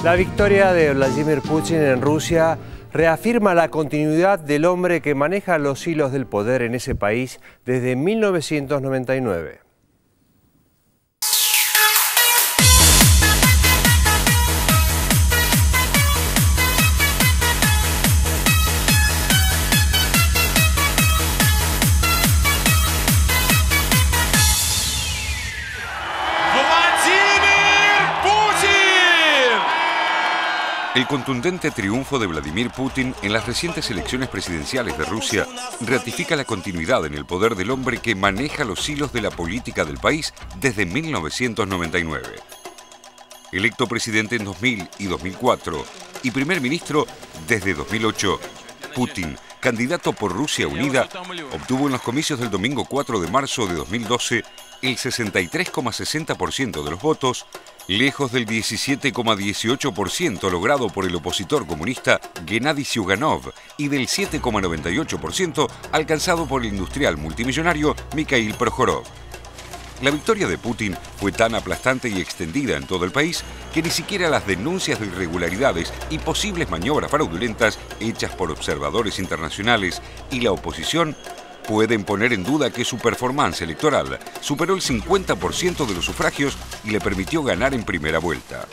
La victoria de Vladimir Putin en Rusia reafirma la continuidad del hombre que maneja los hilos del poder en ese país desde 1999. El contundente triunfo de Vladimir Putin en las recientes elecciones presidenciales de Rusia ratifica la continuidad en el poder del hombre que maneja los hilos de la política del país desde 1999. Electo presidente en 2000 y 2004 y primer ministro desde 2008, Putin, candidato por Rusia Unida, obtuvo en los comicios del domingo 4 de marzo de 2012 el 63,60% de los votos, lejos del 17,18% logrado por el opositor comunista Gennady Zyuganov y del 7,98% alcanzado por el industrial multimillonario Mikhail Prokhorov. La victoria de Putin fue tan aplastante y extendida en todo el país que ni siquiera las denuncias de irregularidades y posibles maniobras fraudulentas hechas por observadores internacionales y la oposición pueden poner en duda que su performance electoral superó el 50% de los sufragios y le permitió ganar en primera vuelta.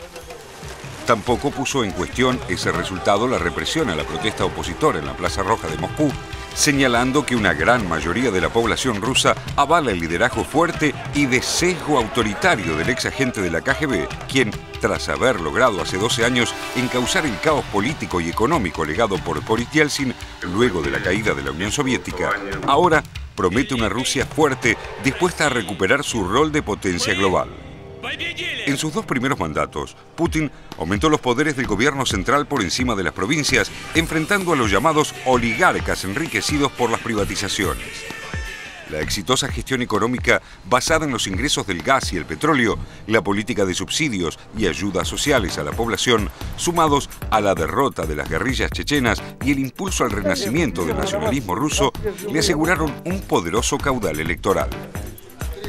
Tampoco puso en cuestión ese resultado la represión a la protesta opositora en la Plaza Roja de Moscú, señalando que una gran mayoría de la población rusa avala el liderazgo fuerte y de sesgo autoritario del ex agente de la KGB, quien, tras haber logrado hace 12 años encauzar el caos político y económico legado por Boris Yeltsin luego de la caída de la Unión Soviética, ahora promete una Rusia fuerte dispuesta a recuperar su rol de potencia global. En sus dos primeros mandatos, Putin aumentó los poderes del gobierno central por encima de las provincias, enfrentando a los llamados oligarcas enriquecidos por las privatizaciones. La exitosa gestión económica basada en los ingresos del gas y el petróleo, la política de subsidios y ayudas sociales a la población, sumados a la derrota de las guerrillas chechenas y el impulso al renacimiento del nacionalismo ruso, le aseguraron un poderoso caudal electoral.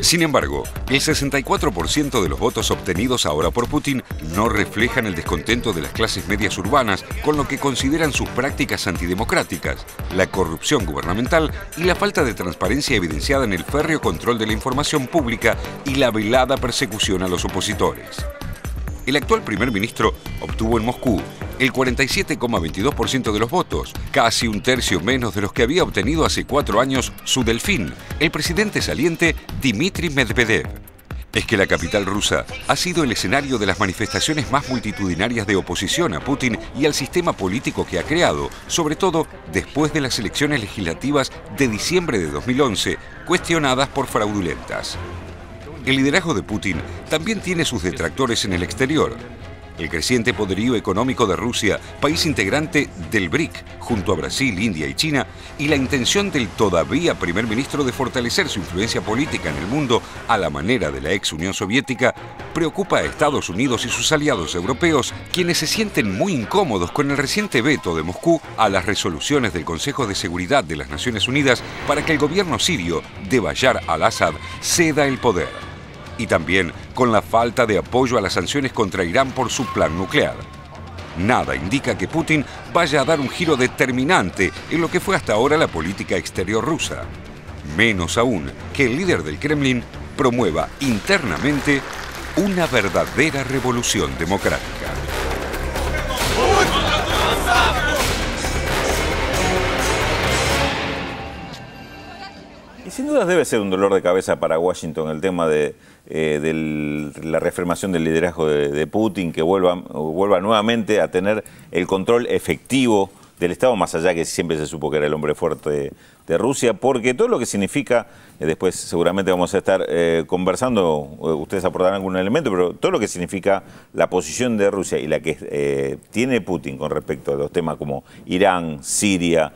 Sin embargo, el 64% de los votos obtenidos ahora por Putin no reflejan el descontento de las clases medias urbanas con lo que consideran sus prácticas antidemocráticas, la corrupción gubernamental y la falta de transparencia evidenciada en el férreo control de la información pública y la velada persecución a los opositores. El actual primer ministro obtuvo en Moscú el 47,22% de los votos, casi un tercio menos de los que había obtenido hace 4 años su delfín, el presidente saliente Dmitry Medvedev. Es que la capital rusa ha sido el escenario de las manifestaciones más multitudinarias de oposición a Putin y al sistema político que ha creado, sobre todo después de las elecciones legislativas de diciembre de 2011, cuestionadas por fraudulentas. El liderazgo de Putin también tiene sus detractores en el exterior. El creciente poderío económico de Rusia, país integrante del BRIC, junto a Brasil, India y China, y la intención del todavía primer ministro de fortalecer su influencia política en el mundo a la manera de la ex Unión Soviética, preocupa a Estados Unidos y sus aliados europeos, quienes se sienten muy incómodos con el reciente veto de Moscú a las resoluciones del Consejo de Seguridad de las Naciones Unidas para que el gobierno sirio de Bashar al-Assad ceda el poder. Y también con la falta de apoyo a las sanciones contra Irán por su plan nuclear. Nada indica que Putin vaya a dar un giro determinante en lo que fue hasta ahora la política exterior rusa. Menos aún que el líder del Kremlin promueva internamente una verdadera revolución democrática. Y sin dudas debe ser un dolor de cabeza para Washington el tema de la reafirmación del liderazgo de Putin, que vuelva nuevamente a tener el control efectivo del Estado, más allá que siempre se supo que era el hombre fuerte de Rusia, porque todo lo que significa, después seguramente vamos a estar conversando, ustedes aportarán algún elemento, pero todo lo que significa la posición de Rusia y la que tiene Putin con respecto a los temas como Irán, Siria,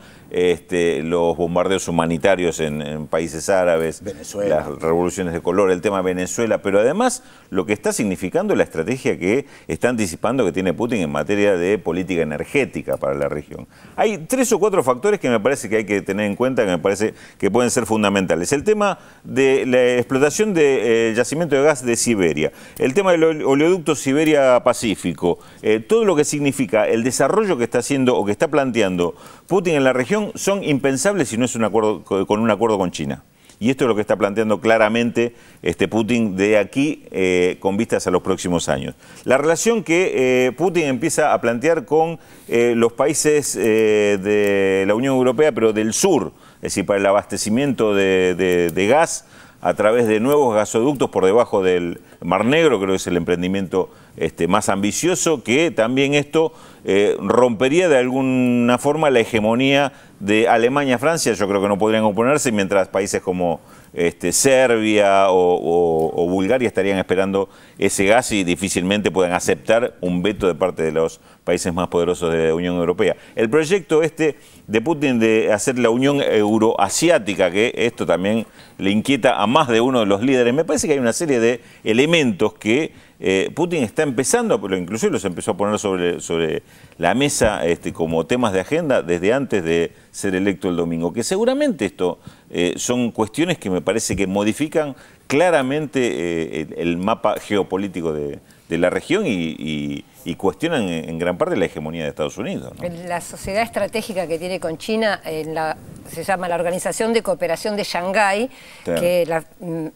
los bombardeos humanitarios en países árabes, Venezuela, las revoluciones de color, el tema de Venezuela, pero además lo que está significando la estrategia que está anticipando que tiene Putin en materia de política energética para la región. Hay 3 o 4 factores que me parece que hay que tener en cuenta que me parece que pueden ser fundamentales. El tema de la explotación de yacimiento de gas de Siberia, el tema del oleoducto Siberia-Pacífico, todo lo que significa el desarrollo que está haciendo o que está planteando Putin en la región son impensables si no es un acuerdo con China. Y esto es lo que está planteando claramente Putin de aquí con vistas a los próximos años. La relación que Putin empieza a plantear con los países de la Unión Europea, pero del sur, es decir, para el abastecimiento de gas a través de nuevos gasoductos por debajo del Mar Negro, creo que es el emprendimiento más ambicioso, que también esto rompería de alguna forma la hegemonía de Alemania-Francia. Yo creo que no podrían oponerse, mientras países como Serbia o Bulgaria estarían esperando ese gas y difícilmente puedan aceptar un veto de parte de los países más poderosos de la Unión Europea. El proyecto de Putin de hacer la Unión Euroasiática, que esto también le inquieta a más de uno de los líderes, me parece que hay una serie de elementos que Putin está empezando, pero inclusive los empezó a poner sobre la mesa como temas de agenda desde antes de ser electo el domingo, que seguramente esto son cuestiones que me parece que modifican claramente el mapa geopolítico de la región y cuestionan en gran parte la hegemonía de Estados Unidos, ¿no? La sociedad estratégica que tiene con China se llama la Organización de Cooperación de Shanghái, claro, que la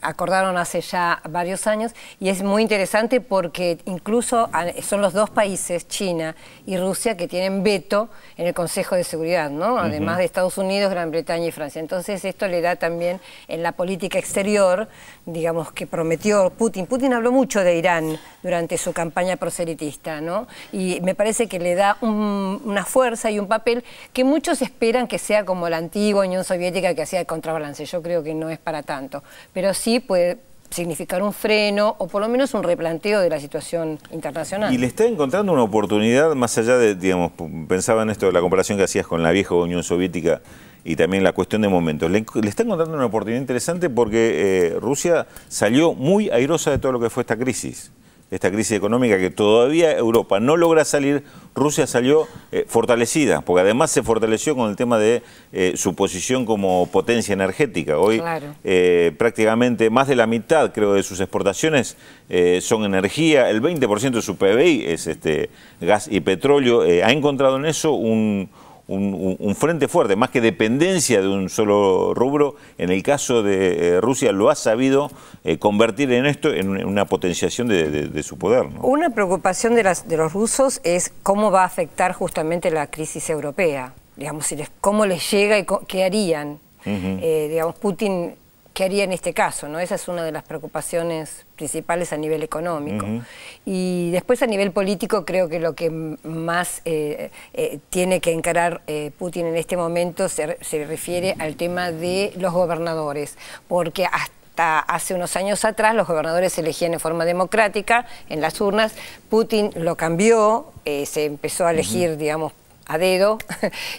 acordaron hace ya varios años, y es muy interesante porque incluso son los dos países, China y Rusia, que tienen veto en el Consejo de Seguridad, ¿no? Además de Estados Unidos, Gran Bretaña y Francia. Entonces esto le da también en la política exterior, digamos, que prometió Putin. Putin habló mucho de Irán durante su campaña proselitista, ¿no? Y me parece que le da una fuerza y un papel que muchos esperan que sea como la antigua Unión Soviética, que hacía el contrabalance. Yo creo que no es para tanto, pero sí puede significar un freno o por lo menos un replanteo de la situación internacional. Y le está encontrando una oportunidad más allá de, digamos, pensaba en esto de la comparación que hacías con la vieja Unión Soviética y también la cuestión de momentos. Le está encontrando una oportunidad interesante porque Rusia salió muy airosa de todo lo que fue esta crisis económica que todavía Europa no logra salir. Rusia salió fortalecida, porque además se fortaleció con el tema de su posición como potencia energética. Hoy claro, prácticamente más de la mitad, creo, de sus exportaciones son energía, el 20% de su PBI es gas y petróleo. Ha encontrado en eso un frente fuerte, más que dependencia de un solo rubro. En el caso de Rusia lo ha sabido convertir en esto en una potenciación de su poder, ¿no? Una preocupación de los rusos es cómo va a afectar justamente la crisis europea, digamos, cómo les llega y qué harían. Digamos, Putin, ¿qué haría en este caso, ¿no? Esa es una de las preocupaciones principales a nivel económico. Y después a nivel político creo que lo que más tiene que encarar Putin en este momento se refiere al tema de los gobernadores, porque hasta hace unos años atrás los gobernadores se elegían en forma democrática en las urnas. Putin lo cambió, se empezó a elegir, digamos, a dedo,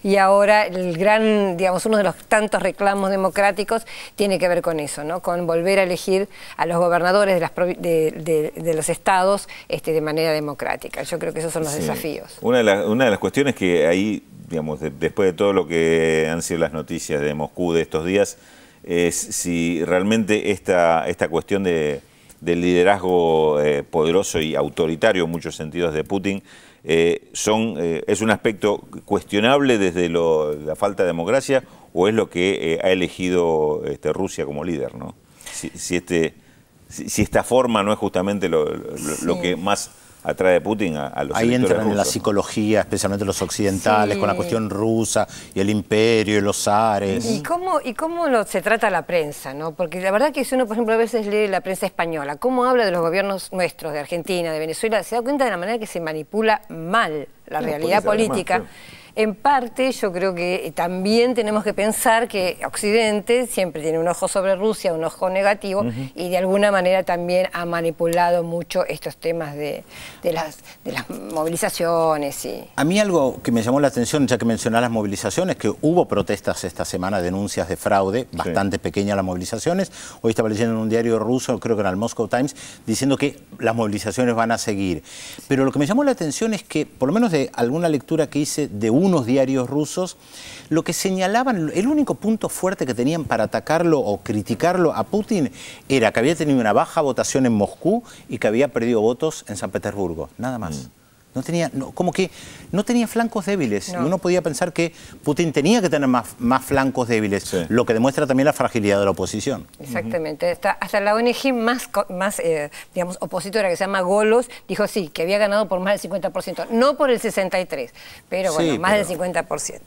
y ahora el gran, digamos, uno de los tantos reclamos democráticos tiene que ver con eso, ¿no? Con volver a elegir a los gobernadores de los estados de manera democrática. Yo creo que esos son los desafíos. Una de las cuestiones que ahí, digamos, después de todo lo que han sido las noticias de Moscú de estos días, es si realmente esta cuestión del liderazgo poderoso y autoritario en muchos sentidos de Putin es un aspecto cuestionable desde la falta de democracia, o es lo que ha elegido Rusia como líder, ¿no? Si esta forma no es justamente lo que más atrae a Putin a los ahí entran rusos, en la psicología, especialmente los occidentales, con la cuestión rusa y el imperio y los zares. ¿Y cómo se trata la prensa, ¿no? Porque la verdad que si uno, por ejemplo, a veces lee la prensa española, cómo habla de los gobiernos nuestros, de Argentina, de Venezuela, se da cuenta de la manera que se manipula mal la realidad política. Además, en parte, yo creo que también tenemos que pensar que Occidente siempre tiene un ojo sobre Rusia, un ojo negativo, y de alguna manera también ha manipulado mucho estos temas de las movilizaciones. A mí algo que me llamó la atención, ya que mencionás las movilizaciones, que hubo protestas esta semana, denuncias de fraude, bastante pequeñas las movilizaciones. Hoy estaba leyendo en un diario ruso, creo que era el Moscow Times, diciendo que las movilizaciones van a seguir. Pero lo que me llamó la atención es que, por lo menos de alguna lectura que hice de uno algunos diarios rusos, lo que señalaban, el único punto fuerte que tenían para atacarlo o criticarlo a Putin era que había tenido una baja votación en Moscú y que había perdido votos en San Petersburgo, nada más. No tenía, como que no tenía flancos débiles. No. Uno podía pensar que Putin tenía que tener más flancos débiles, Sí. lo que demuestra también la fragilidad de la oposición. Exactamente. Hasta la ONG más digamos, opositora, que se llama Golos, dijo sí, que había ganado por más del 50%. No por el 63%, pero bueno, Sí, más pero- del 50%.